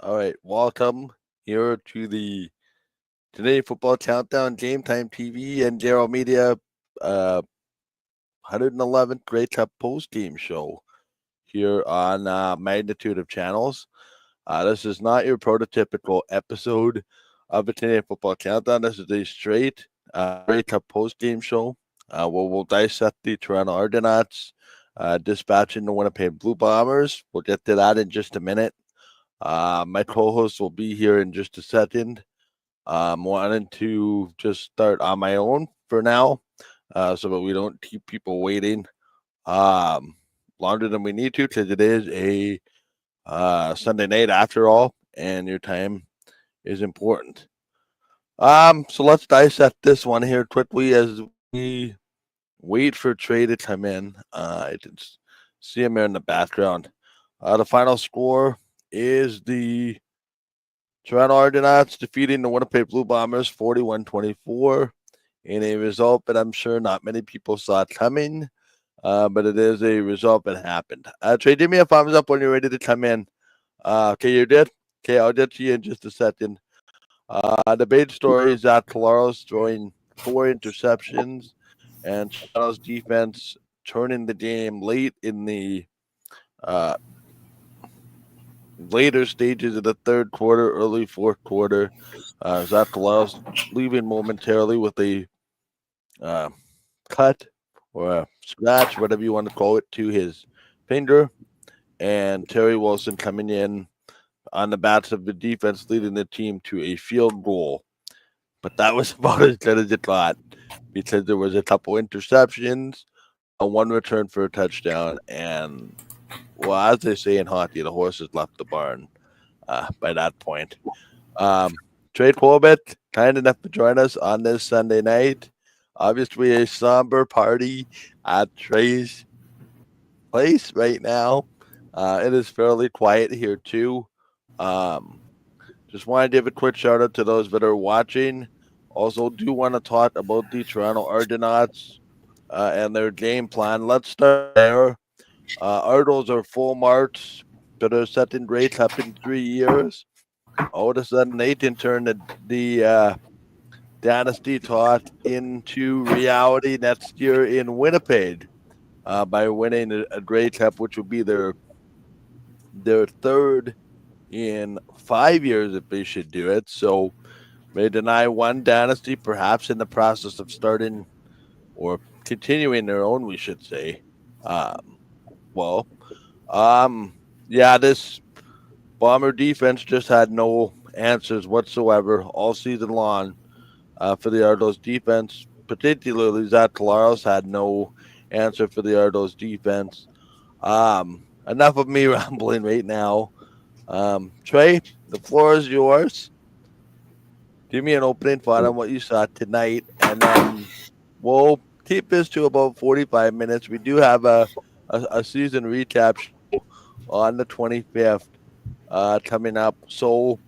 All right, welcome here to the Today Football Countdown Game Time TV and Gerald Media 111th Grey Cup post game show here on Magnitude of Channels. This is not your prototypical episode of the Today Football Countdown. This is a straight Grey Cup post game show where we'll dissect the Toronto Argonauts dispatching the Winnipeg Blue Bombers. We'll get to that in just a minute. My co-host will be here in just a second. Wanted to just start on my own for now, so that we don't keep people waiting longer than we need to, because it is a Sunday night after all, and your time is important. So let's dissect this one here quickly as we wait for Trey to come in. I can see him here in the background. The final score is the Toronto Argonauts defeating the Winnipeg Blue Bombers 41-24 in a result that I'm sure not many people saw coming, but it is a result that happened. Trey, give me a thumbs up when you're ready to come in. Okay, you did? Okay, I'll get to you in just a second. The big story is that Collaros throwing 4 interceptions and Toronto's defense turning the game late in the later stages of the third quarter, early fourth quarter. Zach Collaros leaving momentarily with a cut or a scratch, whatever you want to call it, to his finger. And Terry Wilson coming in on the bats of the defense, leading the team to a field goal. But that was about as good as it got, because there was a couple interceptions, one return for a touchdown, and, well, as they say in hockey, the horses left the barn by that point. Trey Corbett, kind enough to join us on this Sunday night. Obviously, a somber party at Trey's place right now. It is fairly quiet here, too. Just want to give a quick shout out to those that are watching. Also, do want to talk about the Toronto Argonauts and their game plan. Let's start there. Argos are full marks to their second Grey Cup in 3 years. All of a sudden, they can turn the dynasty talk into reality next year in Winnipeg by winning a Grey Cup, which would be their third in 5 years if they should do it. So may deny one dynasty, perhaps in the process of starting or continuing their own, we should say. This Bomber defense just had no answers whatsoever all season long for the Argos defense. Particularly, Zach Collaros had no answer for the Argos defense. Enough of me rambling right now. Trey, the floor is yours. Give me an opening thought on what you saw tonight, and then we'll keep this to about 45 minutes. We do have a season recap show on the 25th coming up. So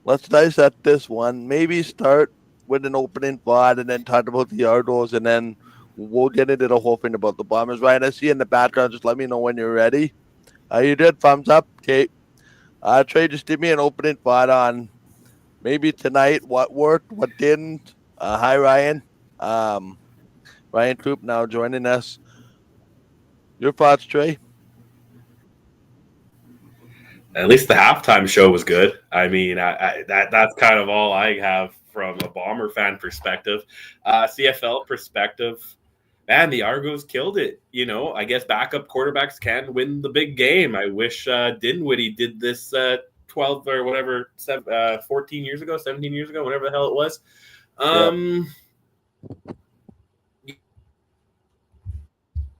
let's dissect this one. Maybe start with an opening thought and then talk about the Argos, and then we'll get into the whole thing about the Bombers. Ryan, I see you in the background. Just let me know when you're ready. You did. Thumbs up. Okay. Trey, just give me an opening thought on maybe tonight, what worked, what didn't. Hi, Ryan. Ryan Troop now joining us. Your thoughts, Trey? At least the halftime show was good. I mean, that's kind of all I have from a Bomber fan perspective. CFL perspective, man, the Argos killed it. You know, I guess backup quarterbacks can win the big game. I wish Dinwiddie did this 12 or whatever, 14 years ago, 17 years ago, whatever the hell it was.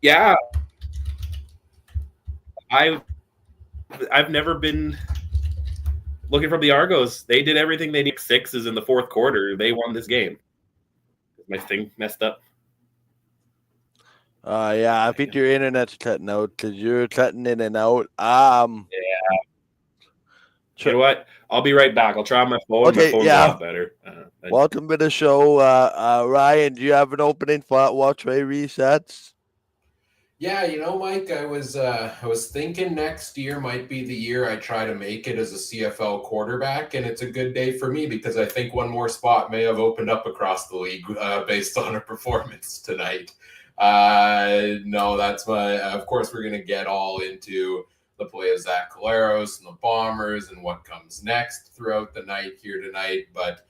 Yeah. I've never been looking from the Argos. They did everything they need. Sixes in the fourth quarter. They won this game. My thing messed up. I think your internet's cutting out because you're cutting in and out. You know what? I'll be right back. I'll try on my phone. Okay, my phone's a lot better. Welcome to the show. Ryan, do you have an opening thought while Trey resets? Yeah, Mike, I was thinking next year might be the year I try to make it as a CFL quarterback, and it's a good day for me because I think one more spot may have opened up across the league based on a performance tonight. No, that's my. Of course, we're gonna get all into the play of Zach Collaros and the Bombers and what comes next throughout the night here tonight, but.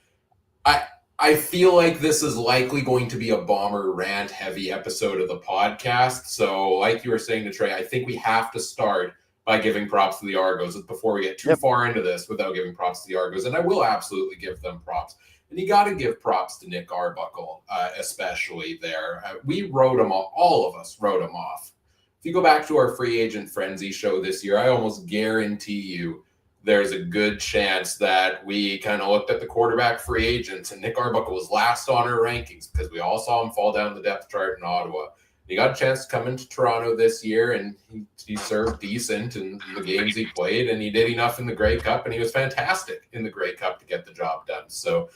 I I feel like this is likely going to be a Bomber rant heavy episode of the podcast. So, like you were saying to Trey, I think we have to start by giving props to the Argos before we get too Yep. far into this without giving props to the Argos. And I will absolutely give them props. And you got to give props to Nick Arbuckle, especially there. We wrote him off, all of us wrote him off. If you go back to our free agent frenzy show this year, I almost guarantee you there's a good chance that we kind of looked at the quarterback free agents and Nick Arbuckle was last on our rankings because we all saw him fall down the depth chart in Ottawa. He got a chance to come into Toronto this year and he served decent in the games he played, and he did enough in the Grey Cup, and he was fantastic in the Grey Cup to get the job done. So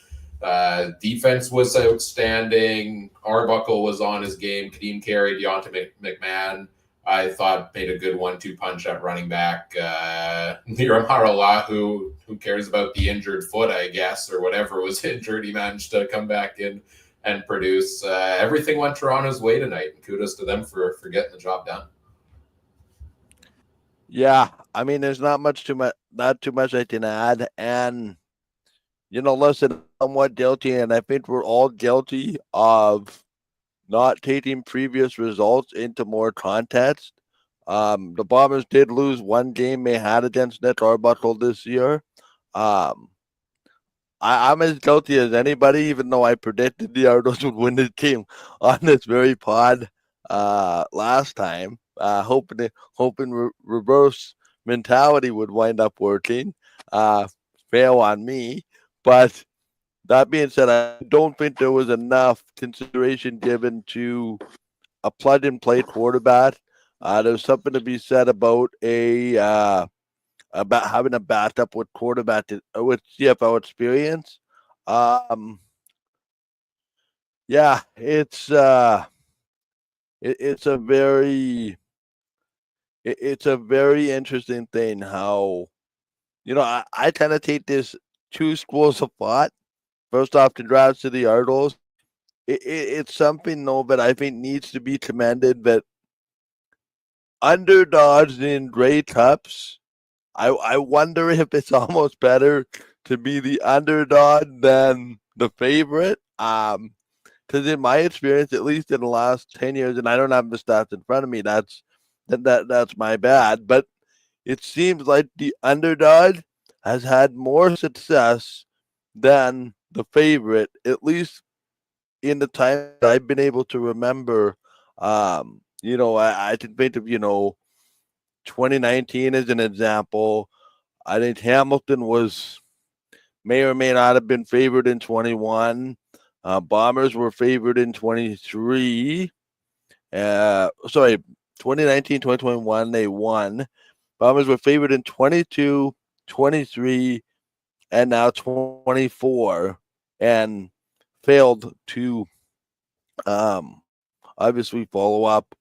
defense was outstanding. Arbuckle was on his game. Kadeem Carey, Deonta McMahon, I thought made a good 1-2 punch at running back. Niram Harala, who cares about the injured foot, I guess, or whatever was injured, he managed to come back in and produce. Everything went Toronto's way tonight, and kudos to them for getting the job done. Yeah, I mean, there's not too much I can add, and listen, I'm somewhat guilty, and I think we're all guilty of not taking previous results into more context. The Bombers did lose one game they had against Nick Arbuckle this year. Um, I'm as guilty as anybody, even though I predicted the Argos would win the game on this very pod last time, hoping reverse mentality would wind up working. Fail on me, but that being said, I don't think there was enough consideration given to a plug-and-play quarterback. There's something to be said about having a backup with with CFL experience. Um, yeah, it's a it's a very interesting thing how I tend to take this two schools of thought. First off, congrats to the Argos. It's something though that I think needs to be commended. That underdogs in Grey Cups, I wonder if it's almost better to be the underdog than the favorite. Because in my experience, at least in the last 10 years, and I don't have the stats in front of me, that's my bad. But it seems like the underdog has had more success than the favorite, at least in the time that I've been able to remember. I can think of 2019 as an example. I think Hamilton may or may not have been favored in 21. Bombers were favored in 23. 2019, 2021, they won. Bombers were favored in 22, 23, and now 24, and failed to obviously follow up.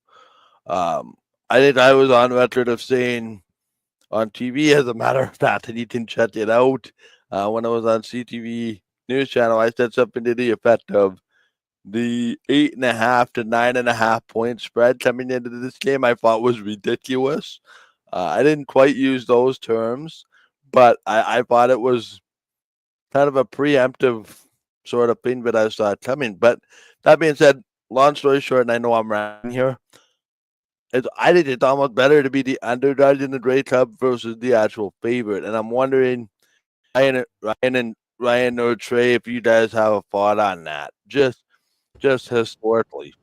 I think I was on record of saying on TV, as a matter of fact, and you can check it out. When I was on CTV News Channel, I said something to the effect of the 8.5 to 9.5 point spread coming into this game. I thought was ridiculous. I didn't quite use those terms, but I thought it was kind of a preemptive sort of thing that I saw coming. But that being said, long story short, and I know I'm ranting here, I think it's almost better to be the underdog in the Grey Cup versus the actual favorite. And I'm wondering, Ryan or Trey, if you guys have a thought on that, just historically.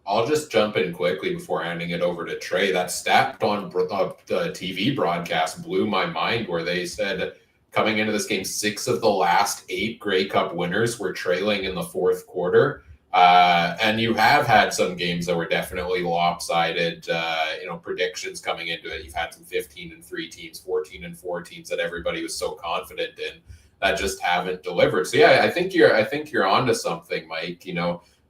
I'll just jump in quickly before handing it over to Trey. That stat on the TV broadcast blew my mind, where they said coming into this game, 6 of the last 8 Grey Cup winners were trailing in the fourth quarter. And you have had some games that were definitely lopsided. Predictions coming into it. You've had some 15-3 teams, 14-4 teams that everybody was so confident in that just haven't delivered. So yeah, I think you're onto something, Mike.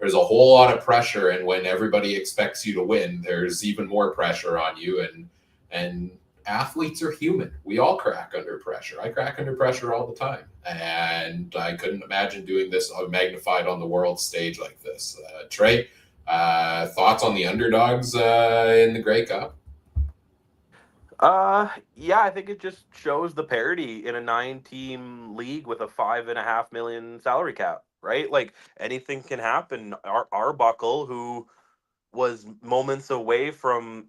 there's a whole lot of pressure, and when everybody expects you to win, there's even more pressure on you. And athletes are human. We all crack under pressure. I crack under pressure all the time, and I couldn't imagine doing this magnified on the world stage like this. Trey, thoughts on the underdogs in the Grey Cup? Yeah, I think it just shows the parity in a 9-team league with a $5.5 million salary cap, right? Like anything can happen. Arbuckle, who was moments away from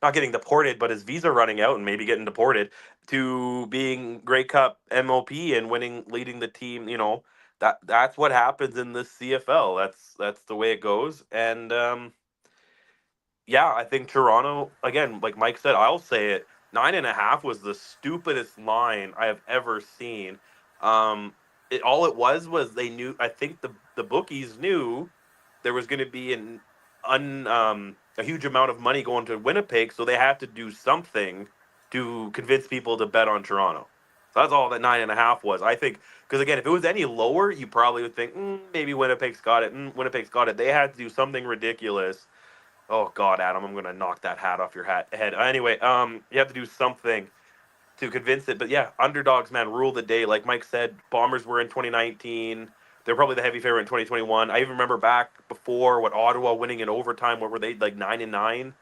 not getting deported, but his visa running out and maybe getting deported, to being Grey Cup MOP and leading the team. That's what happens in this CFL. That's the way it goes. And yeah, I think Toronto, again, like Mike said, I'll say it, 9.5 was the stupidest line I have ever seen. All it was they knew. I think the bookies knew there was going to be a huge amount of money going to Winnipeg, so they had to do something to convince people to bet on Toronto. So that's all that 9.5 was. I think, because again, if it was any lower, you probably would think maybe Winnipeg's got it. Winnipeg's got it. They had to do something ridiculous. Oh God, Adam, I'm gonna knock that hat off your head. Anyway, you have to do something to convince it. But yeah, underdogs, man, rule the day. Like Mike said, Bombers were in 2019. They're probably the heavy favorite in 2021. I even remember back before Ottawa winning in overtime. What were they, like 9-9?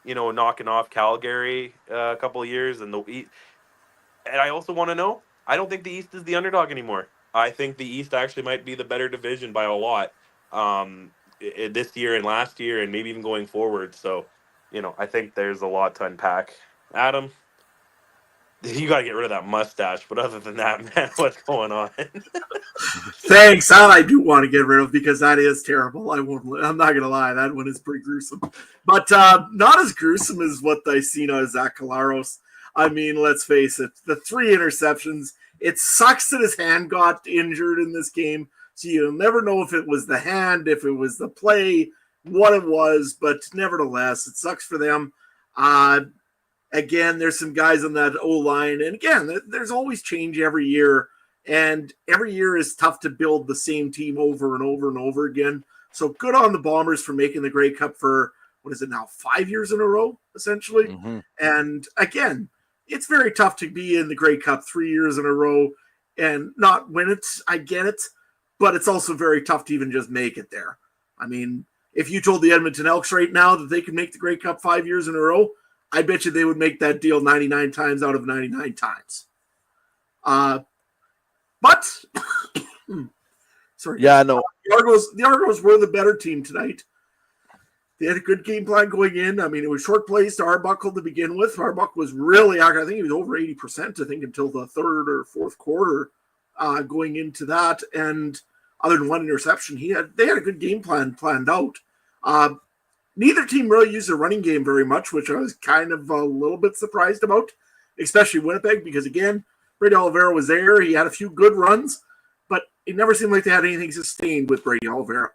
Knocking off Calgary a couple of years. And I also want to know, I don't think the East is the underdog anymore. I think the East actually might be the better division by a lot. This year and last year, and maybe even going forward. So, I think there's a lot to unpack. Adam, you got to get rid of that mustache. But other than that, man, what's going on? Thanks. That I do want to get rid of because that is terrible. I'm not going to lie. That one is pretty gruesome. But not as gruesome as what I seen out of Zach Collaros. I mean, let's face it. The 3 interceptions. It sucks that his hand got injured in this game. So you'll never know if it was the hand, if it was the play, what it was. But nevertheless, it sucks for them. Again, there's some guys on that O-line. And again, there's always change every year. And every year is tough to build the same team over and over and over again. So good on the Bombers for making the Grey Cup for, 5 years in a row, essentially. Mm-hmm. And again, it's very tough to be in the Grey Cup 3 years in a row and not win it. I get it. But it's also very tough to even just make it there. I mean, if you told the Edmonton Elks right now that they could make the Grey Cup 5 years in a row, I bet you they would make that deal 99 times out of 99 times. But, sorry. Yeah, no. The Argos were the better team tonight. They had a good game plan going in. I mean, it was short plays to Arbuckle to begin with. Arbuckle was really, I think he was over 80%, until the third or fourth quarter. Going into that, and other than one interception, they had a good game plan planned out. Neither team really used the running game very much, which I was kind of a little bit surprised about, especially Winnipeg, because again, Brady Oliveira was there. He had a few good runs, but it never seemed like they had anything sustained with Brady Oliveira.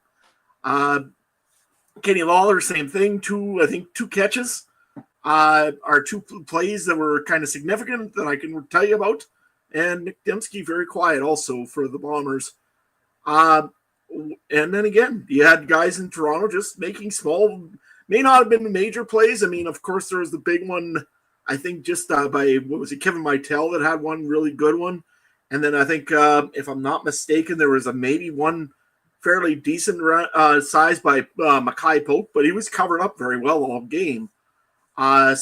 Kenny Lawler, same thing. 2 catches are 2 plays that were kind of significant that I can tell you about. And Nick Dembski, very quiet also for the Bombers. And then again, you had guys in Toronto just making small, may not have been major plays. I mean, of course, there was the big one, I think just by, Kevin Mytel that had one really good one. And then I think, if I'm not mistaken, there was maybe one fairly decent size by Mackay Pope, but he was covered up very well all game. The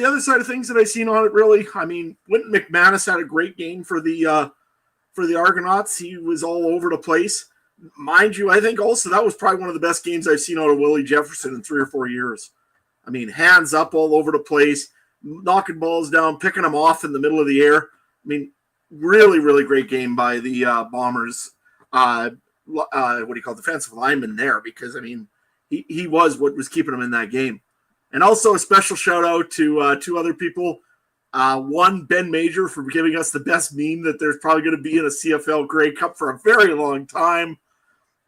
other side of things that I seen on it, really, I mean, Wynton McManus had a great game for the Argonauts. He was all over the place. Mind you, I think also that was probably one of the best games I've seen out of Willie Jefferson in 3 or 4 years. I mean, hands up all over the place, knocking balls down, picking them off in the middle of the air. I mean, really, really great game by the Bombers. Defensive lineman there, because, I mean, he was what was keeping him in that game. And also a special shout out to 2 other people. One, Ben Major, for giving us the best meme that there's probably going to be in a CFL Grey Cup for a very long time.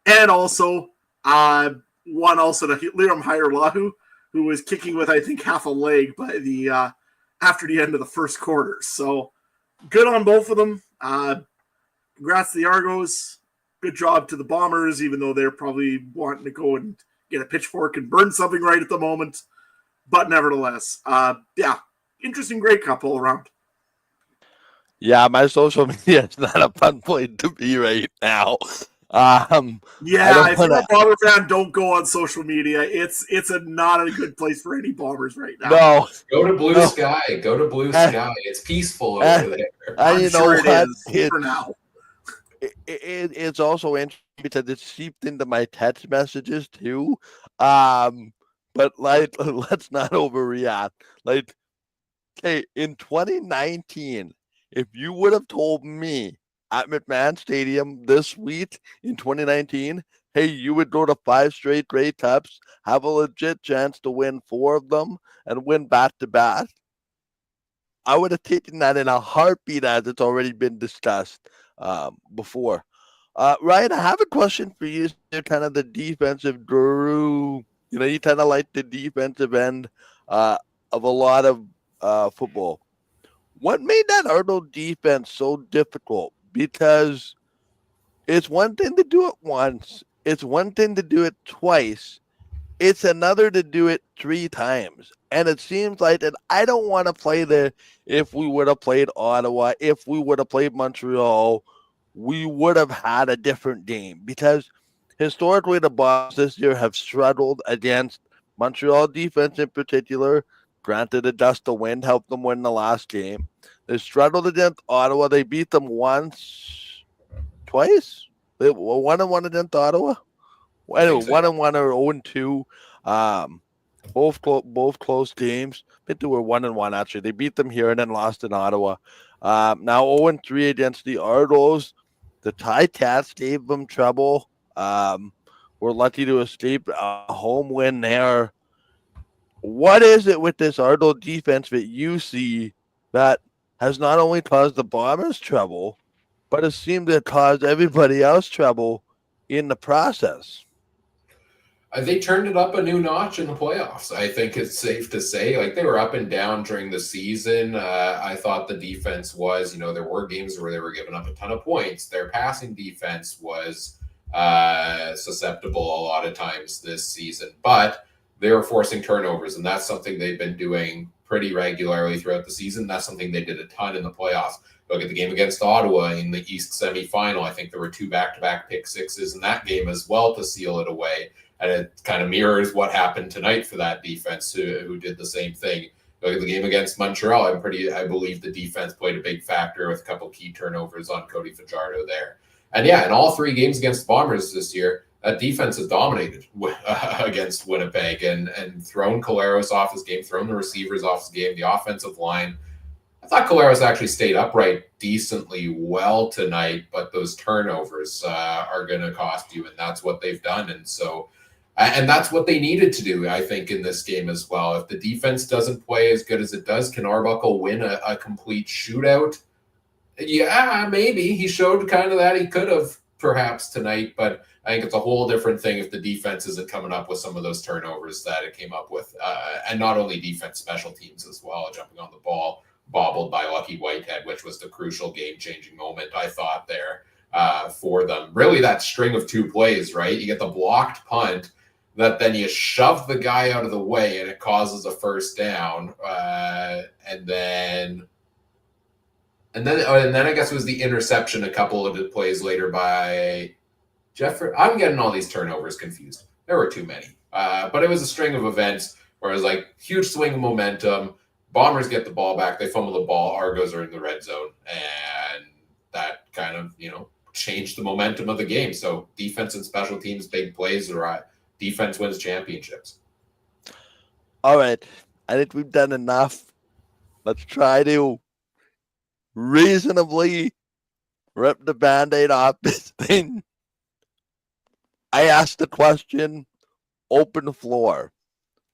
And also, to Liram Hajrullahu, who was kicking with, I think, half a leg by the after the end of the first quarter. So good on both of them. Congrats to the Argos. good job to the Bombers, even though they're probably wanting to go and get a pitchfork and burn something right at the moment. But nevertheless, interesting Grey Cup all around. Yeah, my social media is not a fun place to be right now. If you're a Bomber fan, don't go on social media. It's not a good place for any Bombers right now. No. Go to Blue Sky. Go to Blue Sky. It's peaceful over there. I'm sure it is for now. It's also interesting because it's seeped into my text messages too. But like, let's not overreact. Like, okay, in 2019, if you would have told me at McMahon Stadium this week in 2019, hey, you would go to 5 straight Grey Cups, have a legit chance to win 4 of them, and win back-to-back, I would have taken that in a heartbeat, as it's already been discussed before. Ryan, I have a question for you. You're kind of the defensive guru. You know, you kind of like the defensive end of a lot of football. What made that Arnold defense so difficult? Because it's one thing to do it once. It's one thing to do it twice. It's another to do it 3 times. And it seems like that I don't want to play there. If we would have played Ottawa, if we would have played Montreal, we would have had a different game. Because historically, the Bombers this year have struggled against Montreal defense in particular. Granted, a gust of wind helped them win the last game. They struggled against Ottawa. They beat them twice. They were 1-1 against Ottawa. Anyway, 1-1 or 0-2. Both close games. I think they were 1-1 actually. They beat them here and then lost in Ottawa. Now 0-3 against the Argos. The Ticats gave them trouble. We're lucky to escape a home win there. What is it with this Argo defense that you see that has not only caused the Bombers trouble, but it seemed to cause everybody else trouble in the process? They turned it up a new notch in the playoffs. I think it's safe to say, like, they were up and down during the season. I thought the defense was, there were games where they were giving up a ton of points. Their passing defense was susceptible a lot of times this season, but they were forcing turnovers, and that's something they've been doing pretty regularly throughout the season. That's something they did a ton in the playoffs. Look at the game against Ottawa in the East semifinal. I think there were 2 back-to-back pick sixes in that game as well to seal it away. And it kind of mirrors what happened tonight for that defense who did the same thing. Look at the game against Montreal. I believe the defense played a big factor with a couple key turnovers on Cody Fajardo there. And in all 3 games against the Bombers this year, that defense has dominated against Winnipeg and thrown Collaros off his game, thrown the receivers off his game, the offensive line. I thought Collaros actually stayed upright decently well tonight, but those turnovers are going to cost you, and that's what they've done. And so, and that's what they needed to do, I think, in this game as well. If the defense doesn't play as good as it does, can Arbuckle win a complete shootout? Yeah, maybe. He showed kind of that he could have perhaps tonight, but I think it's a whole different thing if the defense isn't coming up with some of those turnovers that it came up with. And not only defense, special teams as well, jumping on the ball, bobbled by Lucky Whitehead, which was the crucial game-changing moment, I thought, there for them. Really, that string of 2 plays, right? You get the blocked punt, that then you shove the guy out of the way, and it causes a first down. And then I guess it was the interception a couple of the plays later by Jeffrey. I'm getting all these turnovers confused. There were too many. But it was a string of events where it was like huge swing of momentum. Bombers get the ball back. They fumble the ball. Argos are in the red zone. And that kind of, changed the momentum of the game. So defense and special teams, big plays, defense wins championships. All right. I think we've done enough. Let's try to reasonably rip the Band-Aid off this thing. I asked the question, open floor.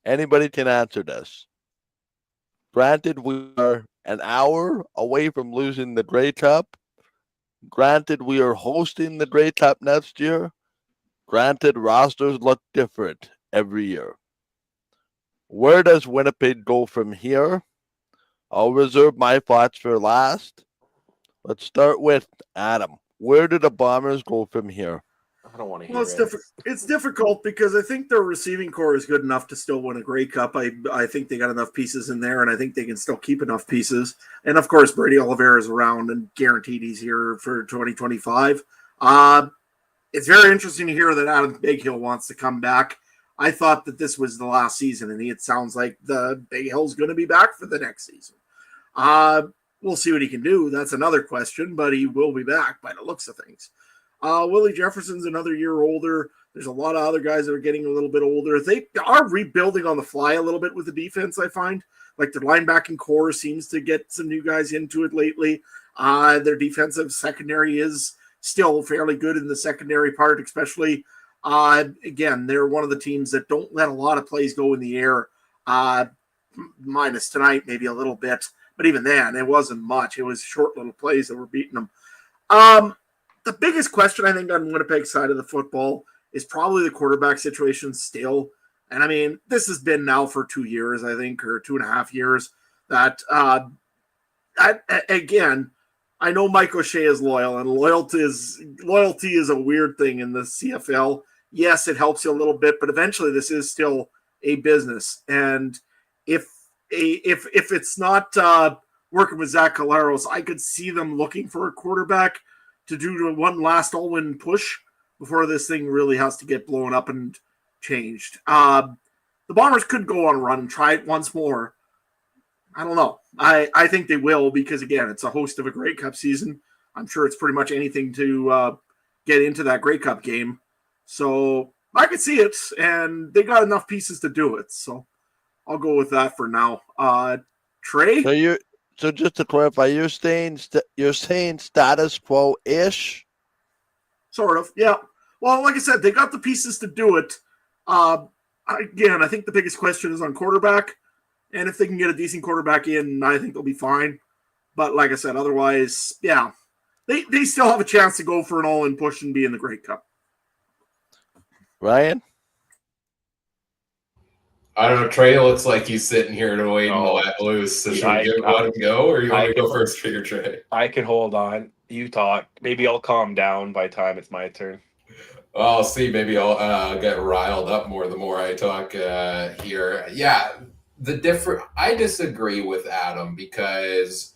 Anybody can answer this. Granted, we are an hour away from losing the Grey Cup. Granted, we are hosting the Grey Cup next year. Granted, rosters look different every year. Where does Winnipeg go from here? I'll reserve my thoughts for last. Let's start with Adam. Where do the Bombers go from here? I don't want to hear Well, it. it's difficult because I think their receiving core is good enough to still win a Grey Cup. I think they got enough pieces in there, and I think they can still keep enough pieces. And of course, Brady Oliveira is around and guaranteed he's here for 2025. It's very interesting to hear that Adam Bighill wants to come back. I thought that this was the last season, and it sounds like the Bighill's going to be back for the next season. We'll see what he can do. That's another question, but he will be back by the looks of things. Willie Jefferson's another year older. There's a lot of other guys that are getting a little bit older. They are rebuilding on the fly a little bit with the defense, I find. Like their linebacking core seems to get some new guys into it lately. Their defensive secondary is still fairly good in the secondary part, especially. Again, they're one of the teams that don't let a lot of plays go in the air, minus tonight, maybe a little bit. But even then, it wasn't much. It was short little plays that were beating them. The biggest question, I think, on Winnipeg's side of the football is probably the quarterback situation still. And I mean, this has been now for 2 years, I think, or 2.5 years. That again, I know Mike O'Shea is loyal, and loyalty is a weird thing in the CFL. Yes, it helps you a little bit, but eventually this is still a business. And if it's not working with Zach Collaros, I could see them looking for a quarterback to do one last all-in push before this thing really has to get blown up and changed. The Bombers could go on a run and try it once more. I don't know. I think they will because, again, it's a host of a Grey Cup season. I'm sure it's pretty much anything to get into that Grey Cup game. So I could see it, and they got enough pieces to do it. So I'll go with that for now. Trey? So just to clarify, you're saying status quo-ish? Sort of, yeah. Well, like I said, they got the pieces to do it. Again, I think the biggest question is on quarterback. And if they can get a decent quarterback in, I think they'll be fine. But like I said, otherwise, yeah. They still have a chance to go for an all-in push and be in the Grey Cup. Ryan? I don't know. Trey looks like he's sitting here to wait and let loose. So should we let him go, or you want to go first for your Trey? I can hold on. You talk. Maybe I'll calm down by the time it's my turn. Well, I'll see. Maybe I'll get riled up more the more I talk here. Yeah, I disagree with Adam because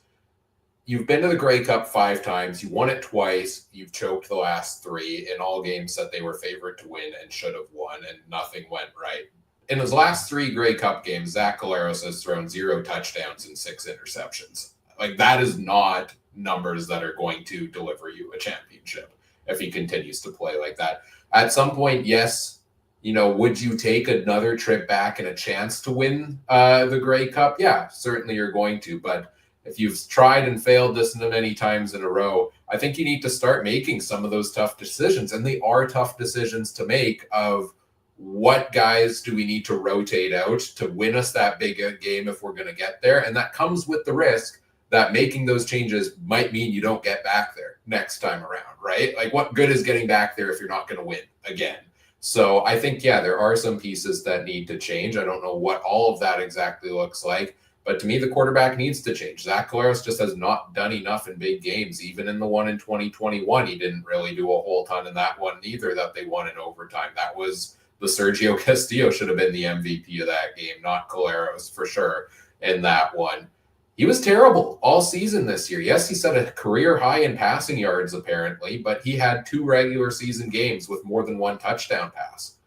you've been to the Grey Cup 5 times. You won it twice. You've choked the last 3 in all games that they were favored to win and should have won, and nothing went right. In his last 3 Grey Cup games, Zach Collaros has thrown 0 touchdowns and 6 interceptions. Like, that is not numbers that are going to deliver you a championship if he continues to play like that. At some point, yes, would you take another trip back and a chance to win the Grey Cup? Yeah, certainly you're going to. But if you've tried and failed this many times in a row, I think you need to start making some of those tough decisions. And they are tough decisions to make of what guys do we need to rotate out to win us that big game if we're going to get there. And that comes with the risk that making those changes might mean you don't get back there next time around, right? Like, what good is getting back there if you're not going to win again? So I think, yeah, there are some pieces that need to change. I don't know what all of that exactly looks like, but to me, the quarterback needs to change. Zach Collaros just has not done enough in big games. Even in the one in 2021, he didn't really do a whole ton in that one either that they won in overtime. That was the Sergio Castillo should have been the MVP of that game, not Collaros for sure in that one. He was terrible all season this year. Yes, he set a career high in passing yards apparently, but he had 2 regular season games with more than 1 touchdown pass.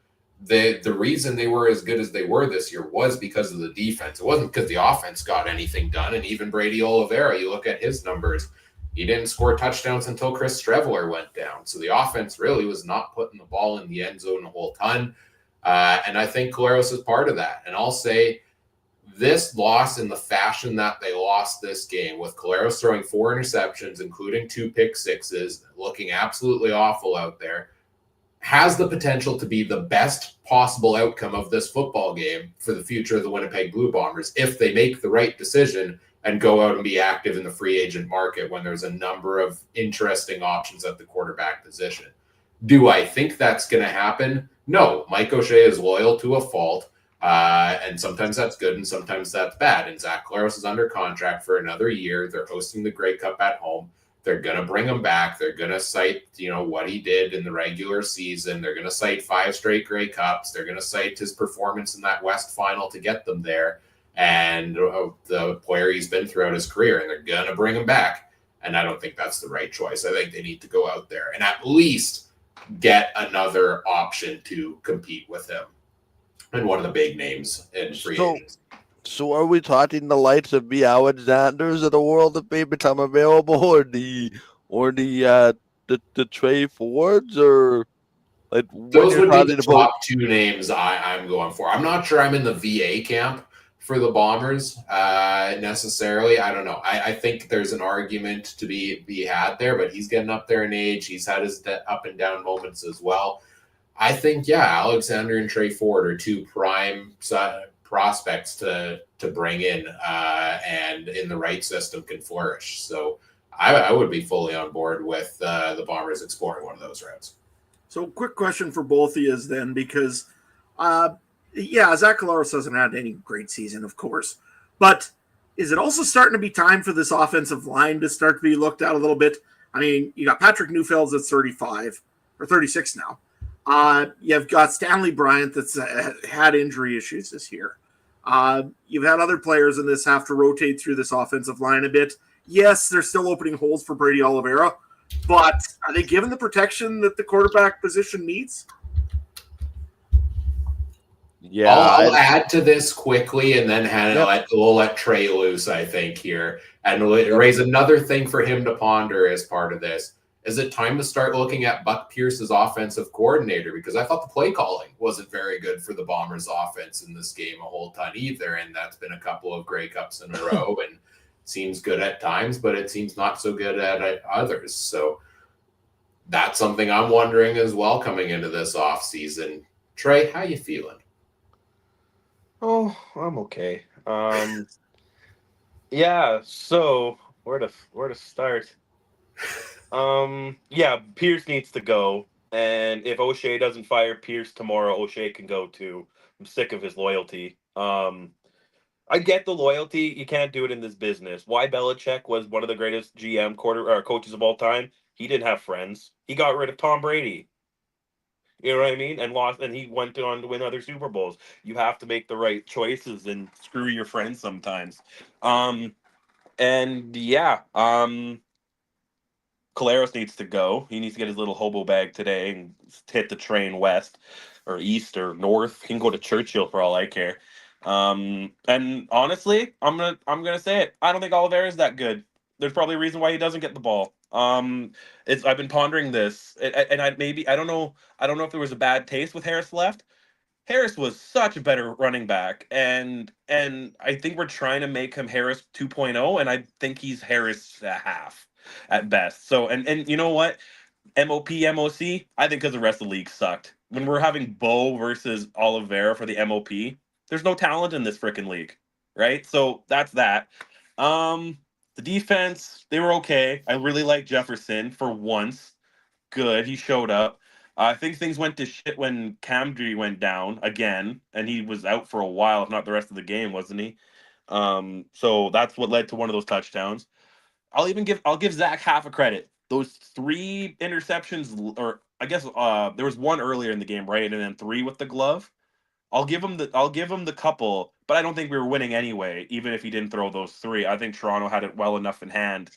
The reason they were as good as they were this year was because of the defense. It wasn't because the offense got anything done. And even Brady Oliveira, you look at his numbers, he didn't score touchdowns until Chris Streveler went down. So the offense really was not putting the ball in the end zone a whole ton. And I think Collaros is part of that. And I'll say this loss in the fashion that they lost this game, with Collaros throwing 4 interceptions, including 2 pick sixes, looking absolutely awful out there, has the potential to be the best possible outcome of this football game for the future of the Winnipeg Blue Bombers if they make the right decision and go out and be active in the free agent market when there's a number of interesting options at the quarterback position. Do I think that's going to happen? No. Mike O'Shea is loyal to a fault, and sometimes that's good and sometimes that's bad. And Zach Collaros is under contract for another year. They're hosting the Grey Cup at home. They're going to bring him back. They're going to cite, what he did in the regular season. They're going to cite 5 straight Grey Cups. They're going to cite his performance in that West final to get them there and the player he's been throughout his career, and they're going to bring him back. And I don't think that's the right choice. I think they need to go out there and at least get another option to compete with him and one of the big names in free agency. So are we talking the likes of the Alexanders of the world if they become available, or the Trey Fords, or like those would be the top 2 names I'm going for. I'm not sure I'm in the VA camp for the Bombers necessarily. I don't know. I think there's an argument to be had there, but he's getting up there in age. He's had his up and down moments as well. I think, Alexander and Trey Ford are 2 prime prospects to bring in and in the right system can flourish. So I would be fully on board with the Bombers exploring one of those routes. So quick question for both of you then, because Zach Collaros hasn't had any great season, of course, but is it also starting to be time for this offensive line to start to be looked at a little bit? I mean, you got Patrick Neufeld at 35 or 36 now. You've got Stanley Bryant that's had injury issues this year. You've had other players in this have to rotate through this offensive line a bit. Yes, they're still opening holes for Brady Oliveira, but are they given the protection that the quarterback position needs? Yeah, I'll add to this quickly, and then we'll let Trey loose, I think, here. And we'll raise another thing for him to ponder as part of this. Is it time to start looking at Buck Pierce's offensive coordinator? Because I thought the play calling wasn't very good for the Bombers offense in this game a whole ton either. And that's been a couple of Grey Cups in a row and seems good at times, but it seems not so good at others. So that's something I'm wondering as well coming into this offseason. Trey, how you feeling? Oh, I'm okay. So where to start? Pierce needs to go, and if O'Shea doesn't fire Pierce tomorrow, O'Shea can go too. I'm sick of his loyalty. I get the loyalty. You can't do it in this business. Why Belichick was one of the greatest coaches of all time? He didn't have friends. He got rid of Tom Brady. You know what I mean? And lost, and he went on to win other Super Bowls. You have to make the right choices and screw your friends sometimes. Collaros needs to go. He needs to get his little hobo bag today and hit the train west or east or north. He can go to Churchill for all I care. And honestly, I'm gonna say it. I don't think Oliveira is that good. There's probably a reason why he doesn't get the ball. I've been pondering this, and I don't know if there was a bad taste with Harris left. Harris was such a better running back, and I think we're trying to make him Harris 2.0, and I think he's Harris a half at best. So, and you know what? MOP, MOC, I think because the rest of the league sucked. When we're having Bo versus Oliveira for the MOP, there's no talent in this freaking league, right? So that's that. The defense, they were okay. I really like Jefferson for once. Good, he showed up. I think things went to shit when Camry went down again, and he was out for a while, if not the rest of the game, wasn't he? So that's what led to one of those touchdowns. I'll give Zach half a credit. Those 3 interceptions, or I guess there was one earlier in the game, right, and then 3 with the glove. I'll give him the couple, but I don't think we were winning anyway, even if he didn't throw those 3. I think Toronto had it well enough in hand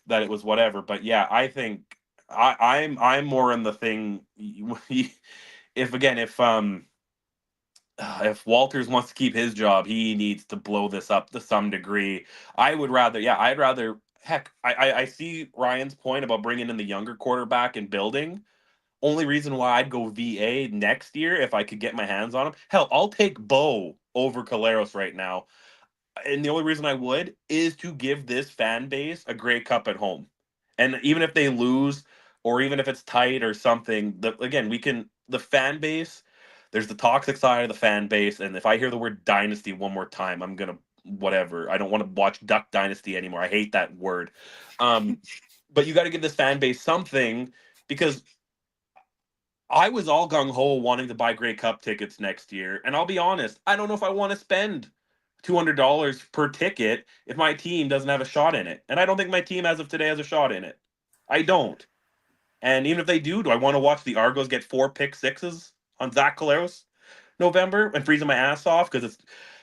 that it was whatever. But yeah, I think I'm more in the thing. If Walters wants to keep his job, he needs to blow this up to some degree. I'd rather. Heck, I see Ryan's point about bringing in the younger quarterback and building. Only reason why I'd go VA next year if I could get my hands on him. Hell, I'll take Bo over Collaros right now. And the only reason I would is to give this fan base a Grey Cup at home. And even if they lose, or even if it's tight or something, the fan base, there's the toxic side of the fan base. And if I hear the word dynasty one more time, I'm going to whatever. I don't want to watch Duck Dynasty anymore. I hate that word. But you got to give this fan base something, because I was all gung-ho wanting to buy Grey Cup tickets next year. And I'll be honest, I don't know if I want to spend $200 per ticket if my team doesn't have a shot in it. And I don't think my team as of today has a shot in it. I don't. And even if they do I want to watch the Argos get 4 pick sixes on Zach Collaros November and freezing my ass off because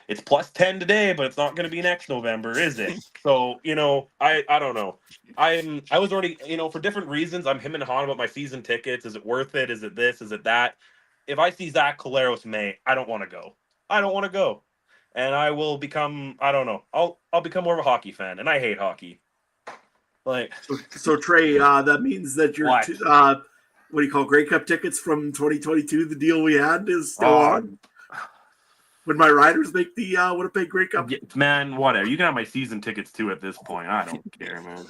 it's plus 10 today, but it's not going to be next November, is it? So, I don't know. I was already, for different reasons, I'm him and Han about my season tickets. Is it worth it? Is it this? Is it that? If I see Zach Collaros May, I don't want to go. I don't want to go. And I will become, I don't know. I'll become more of a hockey fan, and I hate hockey. Like, so Trey, that means that your What? what do you call Grey Cup tickets from 2022? The deal we had is still on. Would my Riders make the Winnipeg Grey Cup? man, whatever. You can have my season tickets too at this point. I don't care, man.